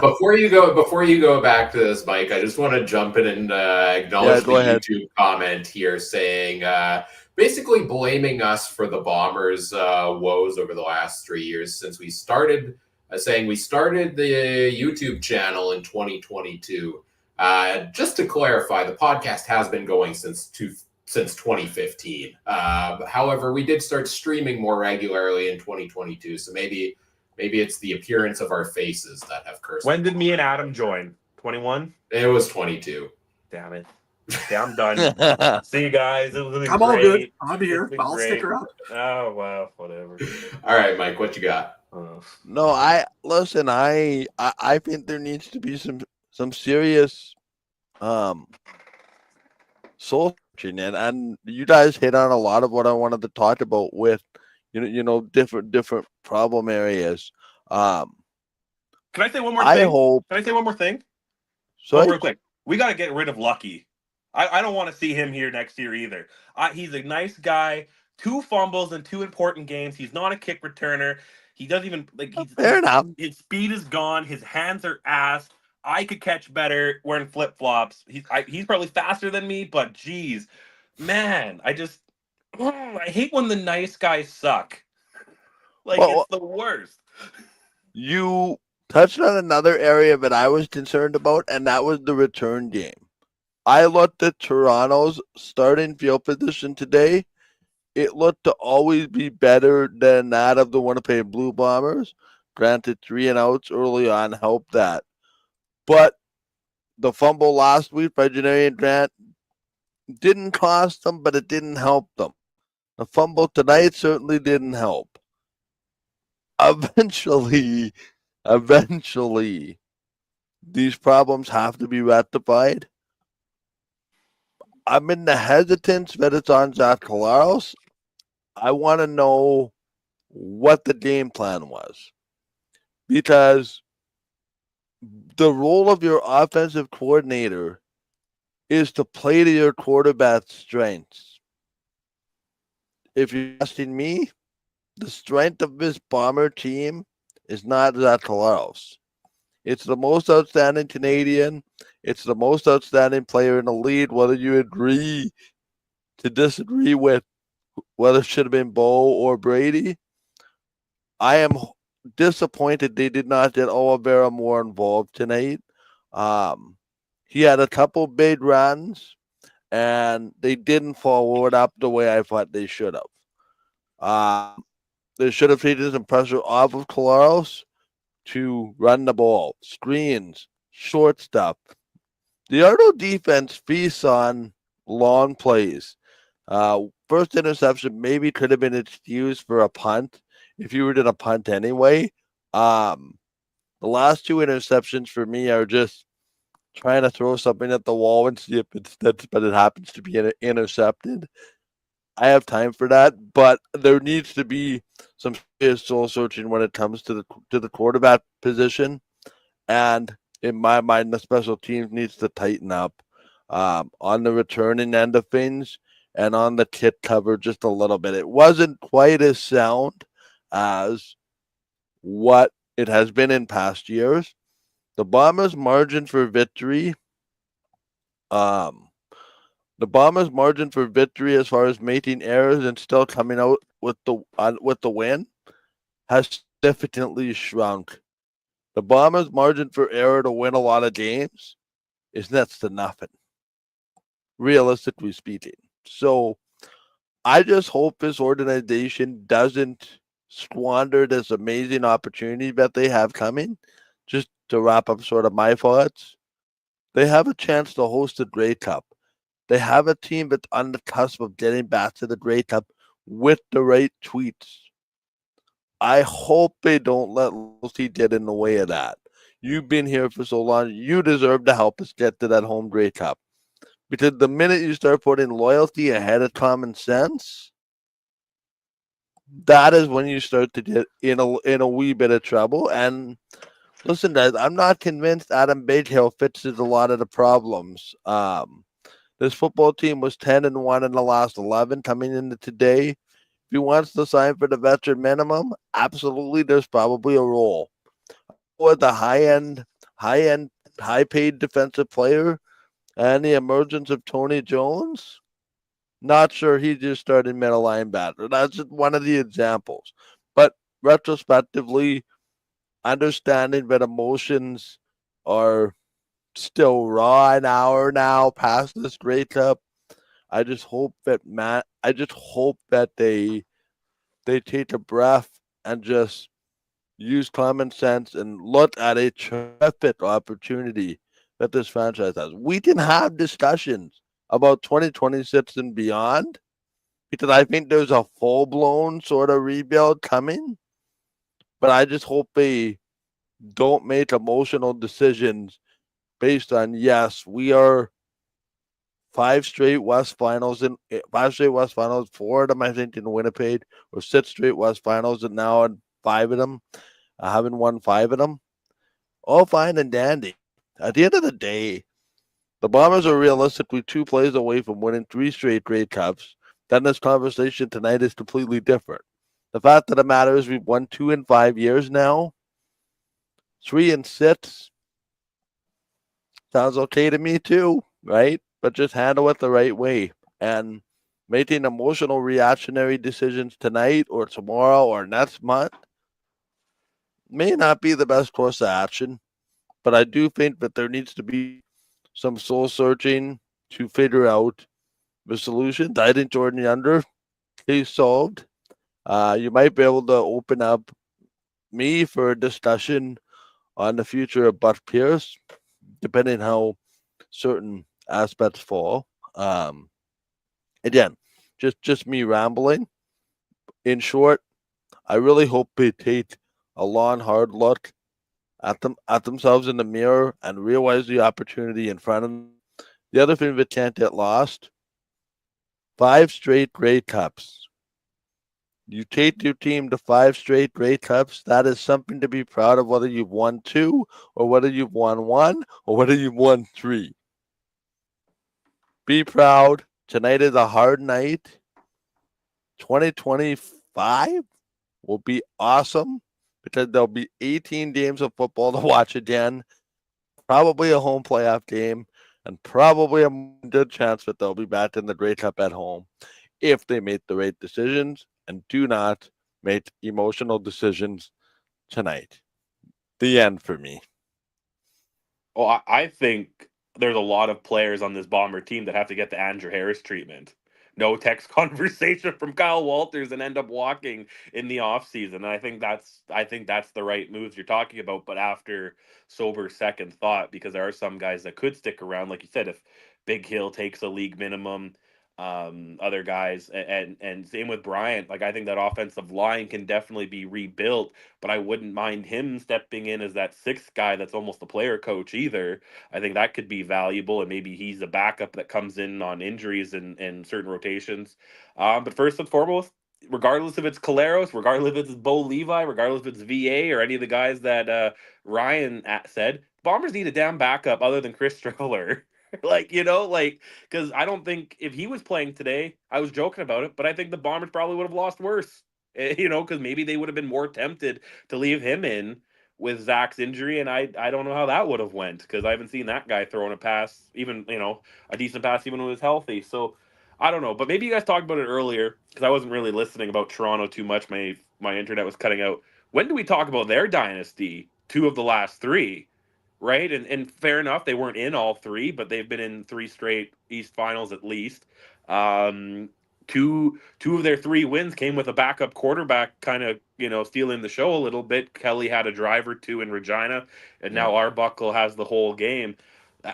Before you go back to this, Mike, I just want to jump in and acknowledge the YouTube comment here saying basically blaming us for the Bombers' woes over the last 3 years since we started. Saying we started the YouTube channel in 2022. Just to clarify, the podcast has been going since 2015. However, we did start streaming more regularly in 2022, so maybe it's the appearance of our faces that have cursed. When did me and Adam join? 21? It was 22. Damn it. Okay, I'm done. See you guys. It was I'm great. all good. I'm here. It's been I'll great. stick around. Oh, wow. Whatever. All right, Mike, what you got? No, I think there needs to be some serious soul searching, and you guys hit on a lot of what I wanted to talk about with different problem areas. Can I say one more thing? Can I say one more thing? So real quick, we got to get rid of Lucky. I don't want to see him here next year either. He's a nice guy. 2 fumbles in 2 important games. He's not a kick returner. He doesn't even fair enough. His speed is gone. His hands are ass. I could catch better wearing flip flops. He's probably faster than me, but geez, man, I hate when the nice guys suck. It's the worst. You touched on another area that I was concerned about, and that was the return game. I looked at Toronto's starting field position today. It looked to always be better than that of the Winnipeg Blue Bombers. Granted, 3 and outs early on helped that. But the fumble last week by Janarian Grant didn't cost them, but it didn't help them. The fumble tonight certainly didn't help. Eventually, these problems have to be rectified. I'm in the hesitance that it's on Zach Collaros. I want to know what the game plan was. Because the role of your offensive coordinator is to play to your quarterback's strengths. If you're asking me, the strength of this Bomber team is not Zach Collaros. It's the most outstanding Canadian. It's the most outstanding player in the league, whether you agree to disagree with whether it should have been Bo or Brady. I am disappointed they did not get Oliveira more involved tonight. He had a couple big runs, and they didn't follow it up the way I thought they should have. They should have taken some pressure off of Collaros to run the ball, screens, short stuff. The Argo defense feasts on long plays. First interception maybe could have been excused for a punt if you were going to punt anyway. The last 2 interceptions for me are just trying to throw something at the wall and see if it sticks, but it happens to be intercepted. I have time for that, but there needs to be some serious soul searching when it comes to the quarterback position, and in my mind, the special teams needs to tighten up on the returning end of things and on the kit cover just a little bit. It wasn't quite as sound as what it has been in past years. The Bombers' margin for victory. The Bombers' margin for victory, as far as making errors and still coming out with the win, has significantly shrunk. The Bombers' margin for error to win a lot of games is next to nothing, realistically speaking. So I just hope this organization doesn't squander this amazing opportunity that they have coming. Just to wrap up sort of my thoughts, they have a chance to host the Grey Cup. They have a team that's on the cusp of getting back to the Grey Cup with the right tweets. I hope they don't let loyalty get in the way of that. You've been here for so long. You deserve to help us get to that home Grey Cup. Because the minute you start putting loyalty ahead of common sense, that is when you start to get in a wee bit of trouble. And listen, guys, I'm not convinced Adam Bighill fixes a lot of the problems. This football team was 10-1 in the last 11 coming into today. If he wants to sign for the veteran minimum, absolutely, there's probably a role. Or the high paid defensive player and the emergence of Tony Jones, not sure he just started middle linebacker. That's just one of the examples. But retrospectively, understanding that emotions are still raw an hour now past this Grey Cup. I just hope that they take a breath and just use common sense and look at a terrific opportunity that this franchise has. We can have discussions about 2026 and beyond because I think there's a full blown sort of rebuild coming. But I just hope they don't make emotional decisions based on, yes, we are 5 straight West Finals, 4 of them I think in Winnipeg, or 6 straight West Finals, and now in 5 of them, I haven't won 5 of them. All fine and dandy. At the end of the day, the Bombers are realistically 2 plays away from winning 3 straight Grey Cups. Then this conversation tonight is completely different. The fact of the matter is we've won 2 in 5 years now. 3 and 6 sounds okay to me too, right? But just handle it the right way. And making emotional reactionary decisions tonight or tomorrow or next month may not be the best course of action. But I do think that there needs to be some soul searching to figure out the solutions. I think Jordan Younger is solved. You might be able to open up me for a discussion on the future of Buck Pierce, depending how certain aspects fall. Again, just me rambling. In short, I really hope they take a long, hard look at themselves in the mirror and realize the opportunity in front of them. The other thing that can't get lost: 5 straight Grey Cups. You take your team to 5 straight Grey Cups. That is something to be proud of, whether you've won 2 or whether you've won 1 or whether you've won 3. Be proud. Tonight is a hard night. 2025 will be awesome because there'll be 18 games of football to watch again, probably a home playoff game, and probably a good chance that they'll be back in the Grey Cup at home if they make the right decisions and do not make emotional decisions tonight. The end for me. Well, I think there's a lot of players on this Bomber team that have to get the Andrew Harris treatment. No text conversation from Kyle Walters and end up walking in the offseason. And I think that's the right moves you're talking about, but after sober second thought, because there are some guys that could stick around. Like you said, if Big Hill takes a league minimum, other guys, and same with Bryant. Like, I think that offensive line can definitely be rebuilt, but I wouldn't mind him stepping in as that sixth guy that's almost the player coach either. I think that could be valuable, and maybe he's a backup that comes in on injuries and certain rotations. But first and foremost, regardless if it's Caleros, regardless if it's Bo Levi, regardless if it's VA or any of the guys that Ryan said, Bombers need a damn backup other than Chris Streveler. Because I don't think if he was playing today, I was joking about it, but I think the Bombers probably would have lost worse. Because maybe they would have been more tempted to leave him in with Zach's injury, and I don't know how that would have went because I haven't seen that guy throwing a pass, even a decent pass, even when he was healthy. So I don't know, but maybe you guys talked about it earlier because I wasn't really listening about Toronto too much. My internet was cutting out. When do we talk about their dynasty? 2 of the last 3. Right, and fair enough, they weren't in all 3, but they've been in 3 straight East Finals at least. two of their 3 wins came with a backup quarterback kind of, stealing the show a little bit. Kelly had a drive or 2 in Regina, and now Arbuckle has the whole game.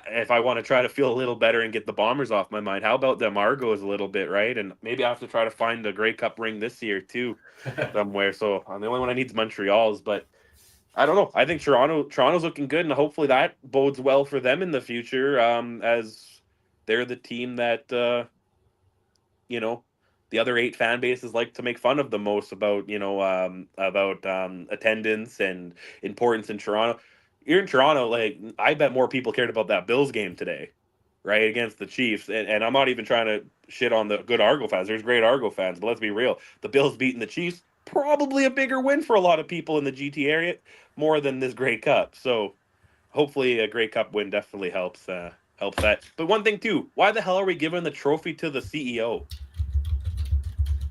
If I want to try to feel a little better and get the Bombers off my mind, how about them Argos a little bit, right? And maybe I have to try to find a Grey Cup ring this year too somewhere. So the only one I need is Montreal's, but I don't know. I think Toronto's looking good, and hopefully that bodes well for them in the future, as they're the team that the other 8 fan bases like to make fun of the most about attendance and importance in Toronto. Here in Toronto, like, I bet more people cared about that Bills game today, right, against the Chiefs. And I'm not even trying to shit on the good Argo fans. There's great Argo fans, but let's be real. The Bills beating the Chiefs, probably a bigger win for a lot of people in the GT area, more than this Grey Cup. So hopefully a Grey Cup win definitely helps that. But one thing too, why the hell are we giving the trophy to the CEO?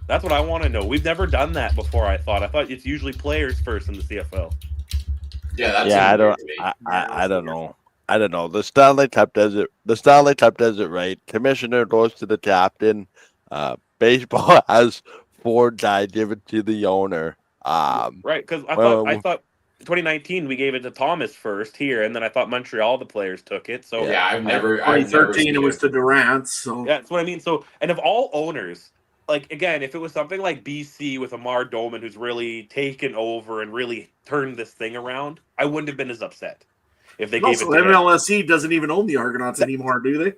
That's what I want to know. We've never done that before. I thought it's usually players first in the CFL. I don't know. I don't know. The Stanley Cup does it. The Stanley Cup does it right. Commissioner goes to the captain. Baseball has 4 guys give it to the owner. Right, because I thought 2019 we gave it to Thomas first here, and then I thought Montreal the players took it. So I've never. 2013 it was to Durant. So that's what I mean. So, and of all owners, like, again, if it was something like BC with Amar Doman, who's really taken over and really turned this thing around, I wouldn't have been as upset if they gave it to him. MLSE doesn't even own the Argonauts anymore, do they?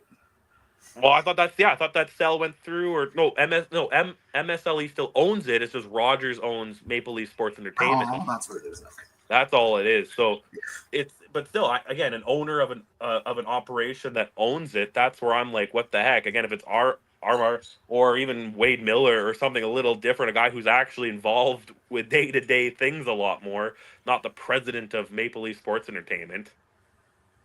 Well, I thought that sell went through, or MSLE still owns it. It's just Rogers owns Maple Leaf Sports Entertainment. Oh, that's what it is. Okay. That's all it is. So but still, again, an owner of an operation that owns it. That's where I'm like, what the heck? Again, if it's our or even Wade Miller or something a little different, a guy who's actually involved with day-to-day things a lot more, not the president of Maple Leaf Sports Entertainment.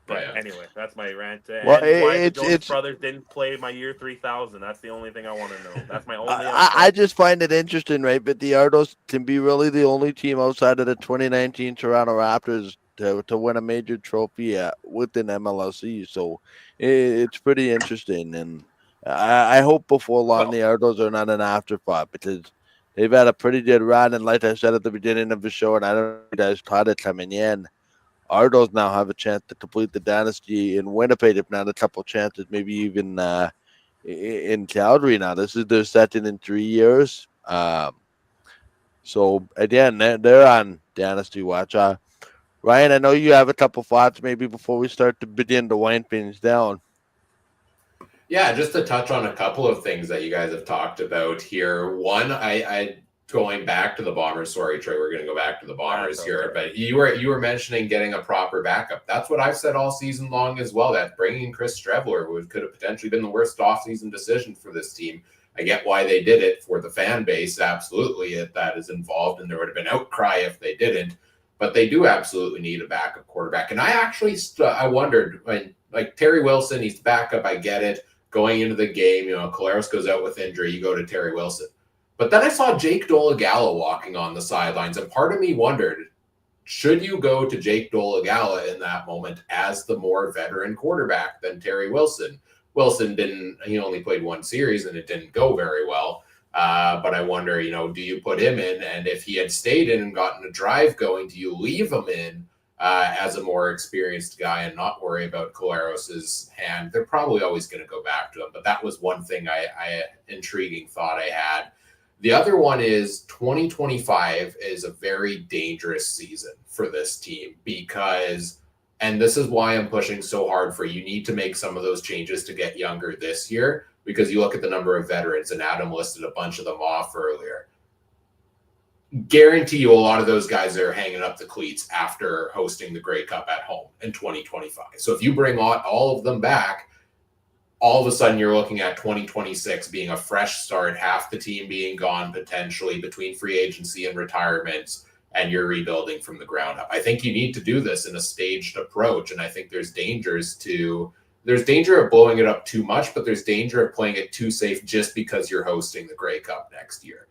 But anyway, that's my rant. Well, and why the Jonas Brothers didn't play my year 3000. That's the only thing I want to know. That's my only. I just find it interesting, right? But the Argos can be really the only team outside of the 2019 Toronto Raptors to win a major trophy within MLSE. So it's pretty interesting, and I hope before long the Argos are not an afterthought, because they've had a pretty good run. And like I said at the beginning of the show, and I don't know if you guys caught it coming in, Argos now have a chance to complete the dynasty in Winnipeg, if not a couple chances, maybe even in Calgary now. This is their second in 3 years. So, again, they're on dynasty watch. Ryan, I know you have a couple thoughts maybe before we start to begin to wind things down. Yeah, just to touch on a couple of things that you guys have talked about here. One, I going back to the Bombers. Sorry, Trey, we're going to go back to the Bombers here. But you were mentioning getting a proper backup. That's what I've said all season long as well, that bringing Chris Streveler could have potentially been the worst offseason decision for this team. I get why they did it for the fan base. Absolutely, that is involved, and there would have been outcry if they didn't. But they do absolutely need a backup quarterback. And I actually I wondered, like Terry Wilson, he's the backup. I get it. Going into the game, Collaros goes out with injury. You go to Terry Wilson. But then I saw Jake Dolegala walking on the sidelines, and part of me wondered, should you go to Jake Dolegala in that moment as the more veteran quarterback than Terry Wilson? Wilson he only played 1 series, and it didn't go very well. But I wonder, do you put him in? And if he had stayed in and gotten a drive going, do you leave him in as a more experienced guy and not worry about Collaros' hand? They're probably always going to go back to him. But that was one thing intriguing thought I had. The other one is 2025 is a very dangerous season for this team because, and this is why I'm pushing so hard for, you need to make some of those changes to get younger this year, because you look at the number of veterans, and Adam listed a bunch of them off earlier. Guarantee you a lot of those guys are hanging up the cleats after hosting the Grey Cup at home in 2025. So if you bring all of them back, all of a sudden you're looking at 2026 being a fresh start, half the team being gone potentially between free agency and retirements, and you're rebuilding from the ground up. I think you need to do this in a staged approach, and I think there's danger of blowing it up too much, but there's danger of playing it too safe just because you're hosting the Grey Cup next year.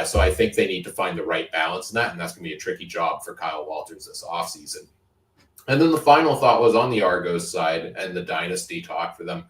So I think they need to find the right balance in that, and that's going to be a tricky job for Kyle Walters this offseason. And then the final thought was on the Argos side and the dynasty talk for them.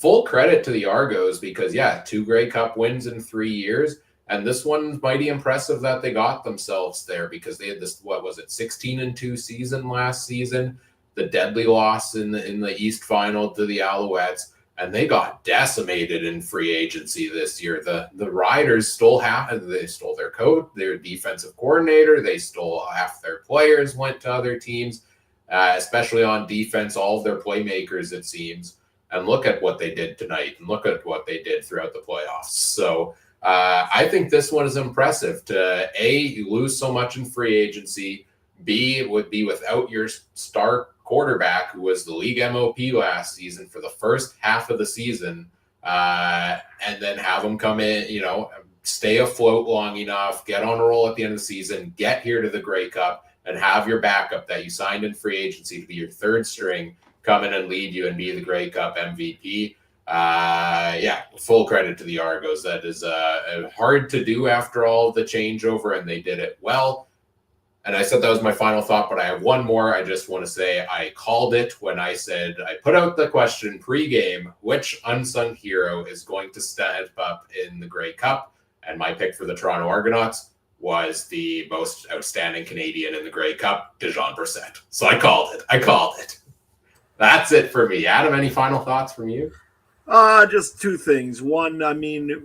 full credit to the Argos because, 2 Grey Cup wins in 3 years. And this one's mighty impressive that they got themselves there because they had this, 16-2 season last season, the deadly loss in the East Final to the Alouettes, and they got decimated in free agency this year. The Riders stole their coach, their defensive coordinator, they stole half their players, went to other teams, especially on defense, all of their playmakers, it seems. And look at what they did tonight, and look at what they did throughout the playoffs. So I think this one is impressive. You lose so much in free agency. B, it would be without your star quarterback, who was the league MOP last season for the first half of the season, and then have him come in, stay afloat long enough, get on a roll at the end of the season, get here to the Grey Cup, and have your backup that you signed in free agency to be your third string come in and lead you and be the Grey Cup MVP. Full credit to the Argos. That is hard to do after all the changeover, and they did it well. And I said that was my final thought, but I have one more. I just want to say I called it when I said I put out the question pregame, which unsung hero is going to step up in the Grey Cup? And my pick for the Toronto Argonauts was the most outstanding Canadian in the Grey Cup, Dejon Brissett. So I called it. That's it for me. Adam, any final thoughts from you? Just two things. One,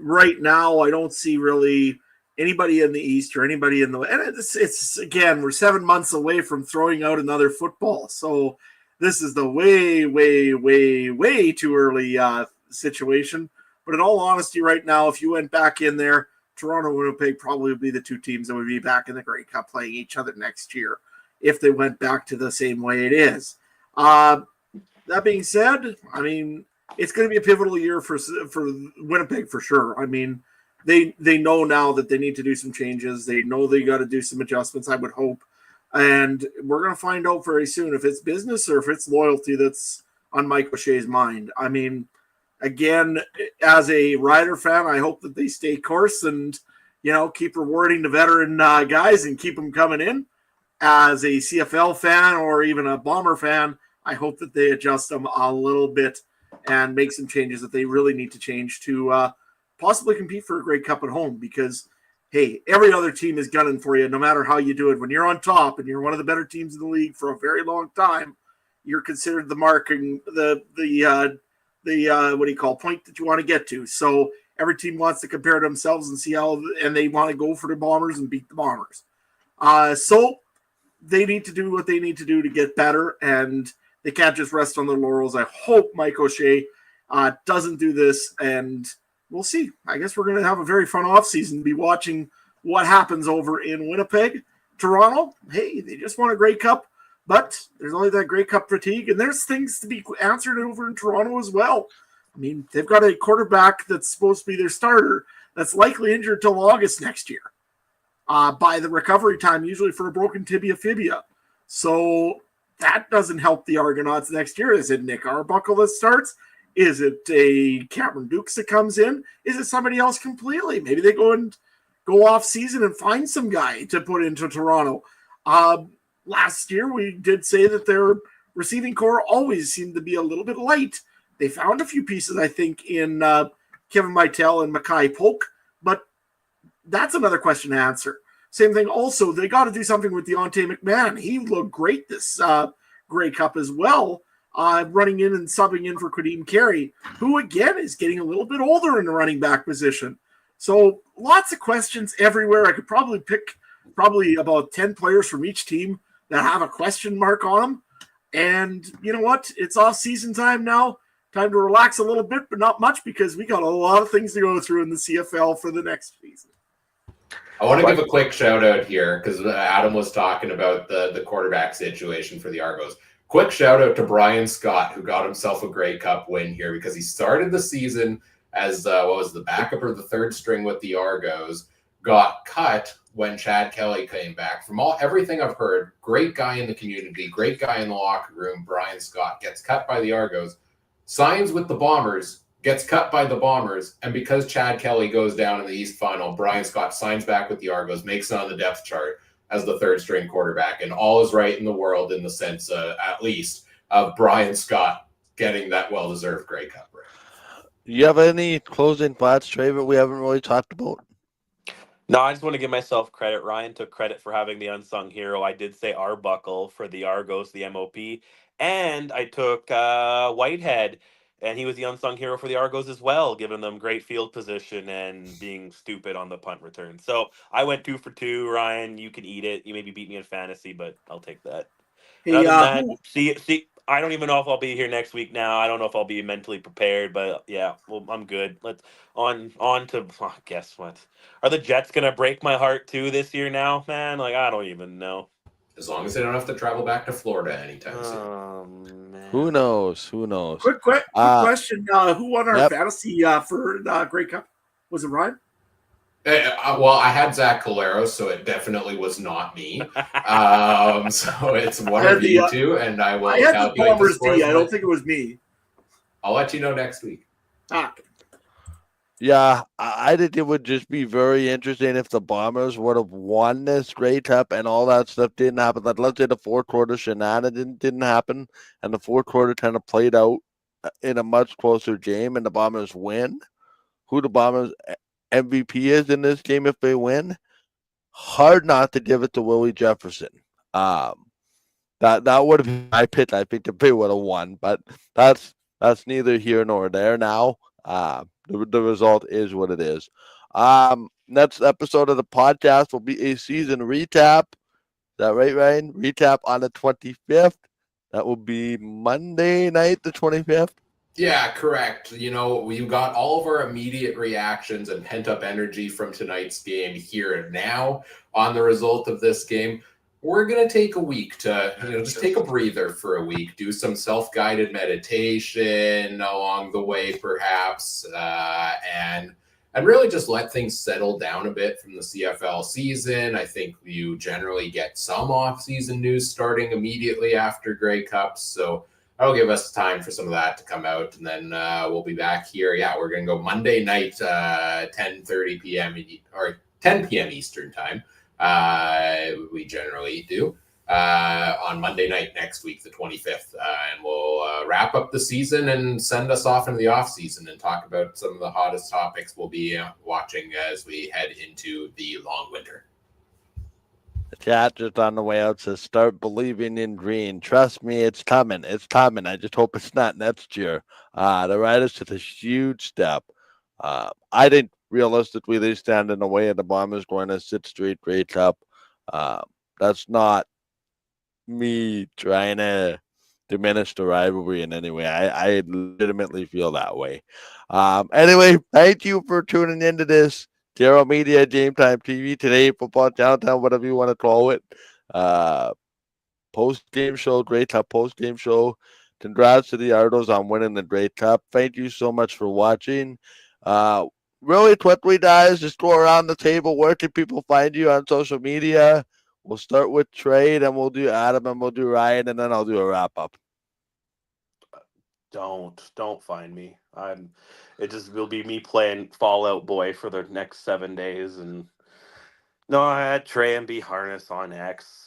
right now I don't see really anybody in the East or anybody in the, and it's again, we're 7 months away from throwing out another football. So this is the way too early situation. But in all honesty, right now, if you went back in there, Toronto and Winnipeg probably would be the two teams that would be back in the Grey Cup playing each other next year if they went back to the same way it is. That being said, it's going to be a pivotal year for Winnipeg for sure. They know now that they need to do some changes. They know they got to do some adjustments, I would hope. And we're going to find out very soon if it's business or if it's loyalty that's on Mike O'Shea's mind. Again, as a Rider fan, I hope that they stay course and, keep rewarding the veteran guys and keep them coming in. As a CFL fan or even a Bomber fan, I hope that they adjust them a little bit and make some changes that they really need to change to possibly compete for a Grey Cup at home because, hey, every other team is gunning for you no matter how you do it. When you're on top and you're one of the better teams in the league for a very long time, you're considered the marking, the point that you want to get to. So every team wants to compare themselves and see how, and they want to go for the Bombers and beat the Bombers. So they need to do what they need to do to get better, and they can't just rest on their laurels. I hope Mike O'Shea doesn't do this, and we'll see. I guess we're going to have a very fun offseason, be watching what happens over in Winnipeg. Toronto, hey, they just won a Grey Cup, but there's only that Grey Cup fatigue, and there's things to be answered over in Toronto as well. They've got a quarterback that's supposed to be their starter that's likely injured till August next year by the recovery time, usually for a broken tibia-fibia. So that doesn't help the Argonauts next year. Is it Nick Arbuckle that starts? Is it a Cameron Dukes that comes in? Is it somebody else completely? Maybe they go off season and find some guy to put into Toronto. Last year, we did say that their receiving core always seemed to be a little bit light. They found a few pieces, I think, in Kevin Mytel and Mackay Polk, but that's another question to answer. Same thing also, they got to do something with Deontay McMahon. He looked great this Grey Cup as well, running in and subbing in for Kadeem Carey, who, again, is getting a little bit older in the running back position. So lots of questions everywhere. I could probably pick about 10 players from each team that have a question mark on them. And you know what? It's off-season time now. Time to relax a little bit, but not much because we got a lot of things to go through in the CFL for the next season. I want to give a quick shout out here because Adam was talking about the quarterback situation for the Argos. Quick shout out to Brian Scott, who got himself a Grey Cup win here because he started the season as the backup or the third string with the Argos, got cut when Chad Kelly came back. From everything I've heard, great guy in the community, great guy in the locker room. Brian Scott gets cut by the Argos, signs with the Bombers, gets cut by the Bombers, and because Chad Kelly goes down in the East Final, Brian Scott signs back with the Argos, makes it on the depth chart as the third string quarterback, and all is right in the world in the sense, at least, of Brian Scott getting that well-deserved Grey Cup. Right? You have any closing thoughts, Trey, that we haven't really talked about? No, I just want to give myself credit. Ryan took credit for having the unsung hero. I did say Arbuckle for the Argos, the MOP, and I took Whitehead, and he was the unsung hero for the Argos as well, giving them great field position and being stupid on the punt return. So I went 2 for 2. Ryan, you can eat it. You maybe beat me in fantasy, but I'll take that. And Hey, other than that, who? see, I don't even know if I'll be here next week now. I don't know if I'll be mentally prepared, but yeah, well, I'm good. Let's on to guess what? Are the Jets gonna break my heart too this year now, man? Like I don't even know. As long as they don't have to travel back to Florida anytime soon. Man. Who knows? Who knows? Quick question. Who won our Yep. fantasy for Grey Cup? Was it Ryan? Well, I had Zach Calero, so it definitely was not me. So it's one I had of you the, two, and I will I had the calculate the Bombers scores. D. I don't think it was me. I'll let you know next week. Ah, Yeah, I think it would just be very interesting if the Bombers would have won this Grey Cup and all that stuff didn't happen. Like, let's say the fourth quarter shenanigans didn't happen, and the fourth quarter kind of played out in a much closer game, and the Bombers win. Who the Bombers MVP is in this game if they win? Hard not to give it to Willie Jefferson. That would have been my pick. I think if they would have won, but that's neither here nor there now. The result is what it is. Next episode of the podcast will be a season recap. Is that right, Ryan? Recap on the 25th. That will be Monday night, the 25th. Yeah, correct. You know, you got all of our immediate reactions and pent up energy from tonight's game here and now on the result of this game. We're going to take a week to, just take a breather for a week, do some self-guided meditation along the way, perhaps, and really just let things settle down a bit from the CFL season. I think you generally get some off-season news starting immediately after Grey Cups, so that'll give us time for some of that to come out, and then we'll be back here. Yeah, we're going to go Monday night, 10:30 p.m. or 10 p.m. Eastern time. We generally do on Monday night next week, the 25th, and we'll wrap up the season and send us off into the off season and talk about some of the hottest topics we'll be watching as we head into the long winter. The chat just on the way out says, start believing in green. Trust me, it's coming. It's coming. I just hope it's not next year. The Riders took a huge step. I think realistically they stand in the way of the Bombers going to 6th straight Grey Cup. That's not me trying to diminish the rivalry in any way. I legitimately feel that way. Anyway, thank you for tuning into this Darrow Media Game Time TV today, Football Downtown, whatever you want to call it. Post-game show, Grey Cup post-game show. Congrats to the Argos on winning the Grey Cup. Thank you so much for watching. Really quickly, guys, just go around the table. Where can people find you on social media? We'll start with Trey, then we'll do Adam, and we'll do Ryan, and then I'll do a wrap-up. Don't find me. It just will be me playing Fallout Boy for the next 7 days, and no, I had Trey and B Harness on X.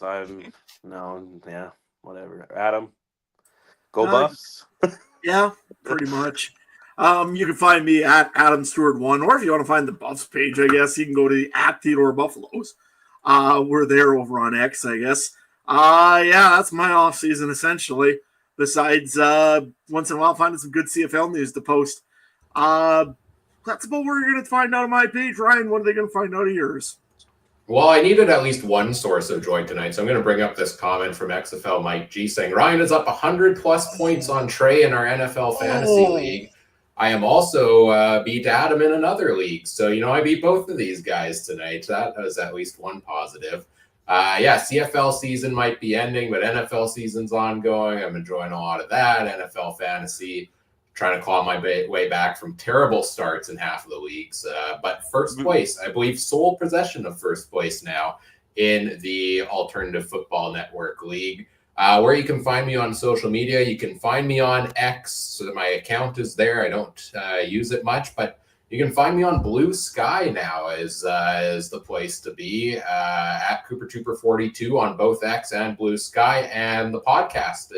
Whatever. Adam, go Buffs. Yeah, pretty much. You can find me at Adam Stewart 1, or if you want to find the Buffs page, I guess you can go to at Theodore Buffaloes. We're there over on X, I guess. Yeah, that's my off season essentially. Besides, once in a while, finding some good CFL news to post. That's about where you're going to find out on my page. Ryan, what are they going to find out of yours? Well, I needed at least one source of joy tonight, so I'm going to bring up this comment from XFL Mike G saying, Ryan is up 100-plus points on Trey in our NFL Fantasy League. I am also beat Adam in another league. So, I beat both of these guys tonight. That was at least one positive. CFL season might be ending, but NFL season's ongoing. I'm enjoying a lot of that. NFL fantasy, trying to claw my way back from terrible starts in half of the leagues. But first place, I believe sole possession of first place now in the Alternative Football Network League. Where you can find me on social media, you can find me on X. So my account is there. I don't use it much, but you can find me on Blue Sky now is the place to be, at CooperTrooper42 on both X and Blue Sky. And the podcast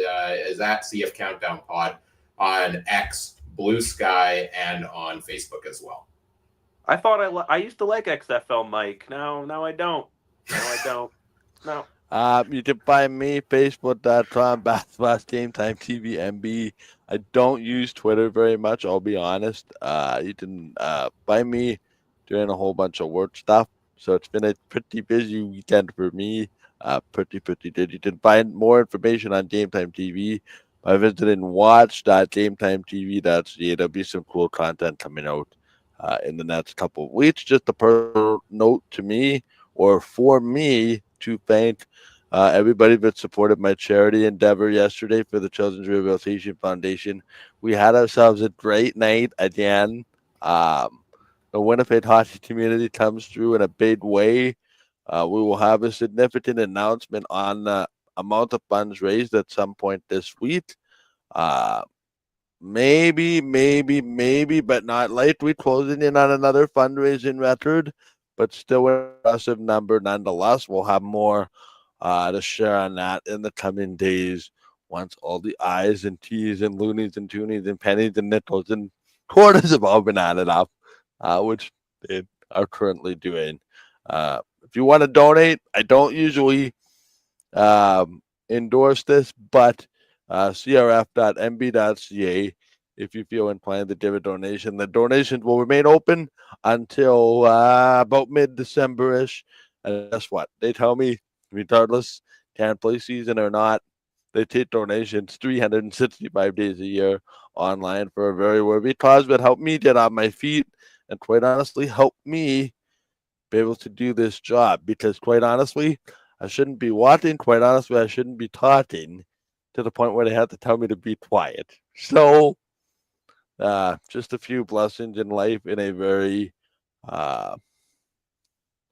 is at CF Countdown Pod on X, Blue Sky and on Facebook as well. I thought I used to like XFL Mike. Now I don't. No. You can find me, facebook.com/Game Time TV MB. I don't use Twitter very much, I'll be honest. You can find me doing a whole bunch of work stuff. So it's been a pretty busy weekend for me. Pretty good. You can find more information on Game Time TV by visiting watch.gametimetv.ca. There'll be some cool content coming out in the next couple of weeks. Just a personal note to me, or for me, to thank everybody that supported my charity endeavor yesterday for the Children's Rehabilitation Foundation. We had ourselves a great night again. The Winnipeg hockey community comes through in a big way. We will have a significant announcement on the amount of funds raised at some point this week. Maybe, but not likely closing in on another fundraising record, but still an impressive number nonetheless. We'll have more to share on that in the coming days once all the I's and T's and loonies and toonies and pennies and nickels and quarters have all been added up, which they are currently doing. If you want to donate, I don't usually endorse this, but crf.mb.ca, if you feel inclined to give a donation. The donations will remain open until about mid-December-ish. And guess what? They tell me, regardless, can play season or not, they take donations 365 days a year online for a very worthy cause that helped me get on my feet and quite honestly help me be able to do this job, because quite honestly, I shouldn't be watching. Quite honestly, I shouldn't be talking to the point where they have to tell me to be quiet. So just a few blessings in life in a very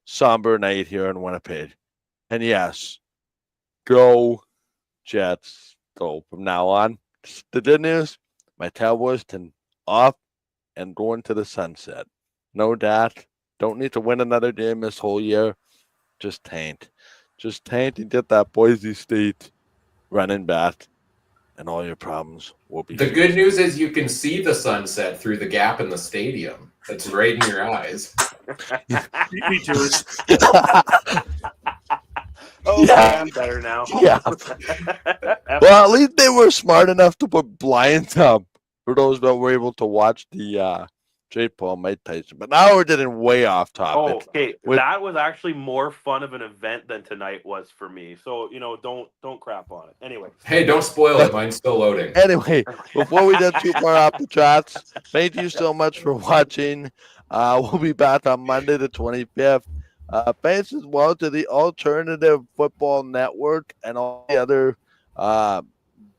somber night here in Winnipeg. And yes, go Jets, go from now on. The good news, my Cowboys can off and go into the sunset. No doubt. Don't need to win another game this whole year. Just tank and get that Boise State running back, and all your problems will be The fixed. good news is you can see the sunset through the gap in the stadium. It's right in your eyes. Me too. Oh, Yeah. I'm better now. Yeah. Well, at least they were smart enough to put blinds up for those that were able to watch the Jake Paul Mike Tyson. But now we're getting way off Oh, topic. okay. With- That was actually more fun of an event than tonight was for me. So, don't crap on it. Anyway. Hey, don't spoil it. Mine's still loading. Anyway, before we get too far off the tracks, thank you so much for watching. We'll be back on Monday the 25th. Thanks as well to the Alternative Football Network and all the other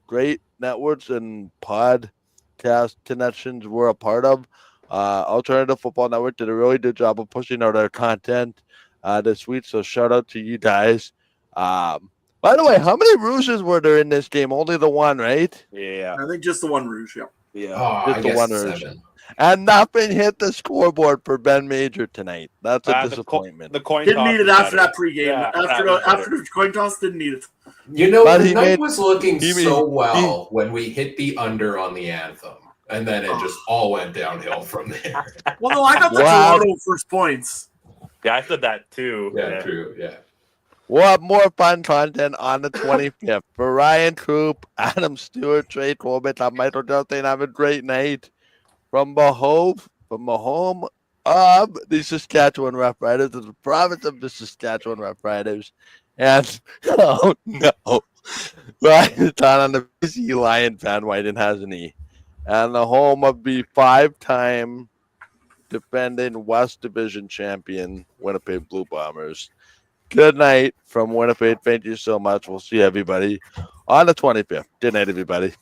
great networks and podcast connections we're a part of. Alternative Football Network did a really good job of pushing out our content this week, so shout out to you guys. By the way, how many Rouges were there in this game? Only the one, right? Yeah. I think just the one Rouge. Yeah. Yeah. Oh, Just I the guess one 7. And nothing hit the scoreboard for Ben Major tonight. That's a The disappointment. coin Didn't toss need it was after better. that pregame. Yeah, after that was after the coin toss, didn't need it. You know, But the he night made- was looking he so made- well when we hit the under on the anthem. And then it just all went downhill from there. Well, no, I got the Wow. Toronto first points. Yeah, I said that too. Yeah, true. Yeah. We'll have more fun content on the 25th. For Ryan Troop, Adam Stewart, Trey Corbett, I'm Michael Justin. Have a great night. From the home of the Saskatchewan Roughriders, the province of the Saskatchewan Roughriders. And, oh no, Ryan's down on the BC Lion fan, Whiten hasn't he? And the home of the 5-time defending West Division champion Winnipeg Blue Bombers. Good night from Winnipeg. Thank you so much. We'll see everybody on the 25th. Good night, everybody.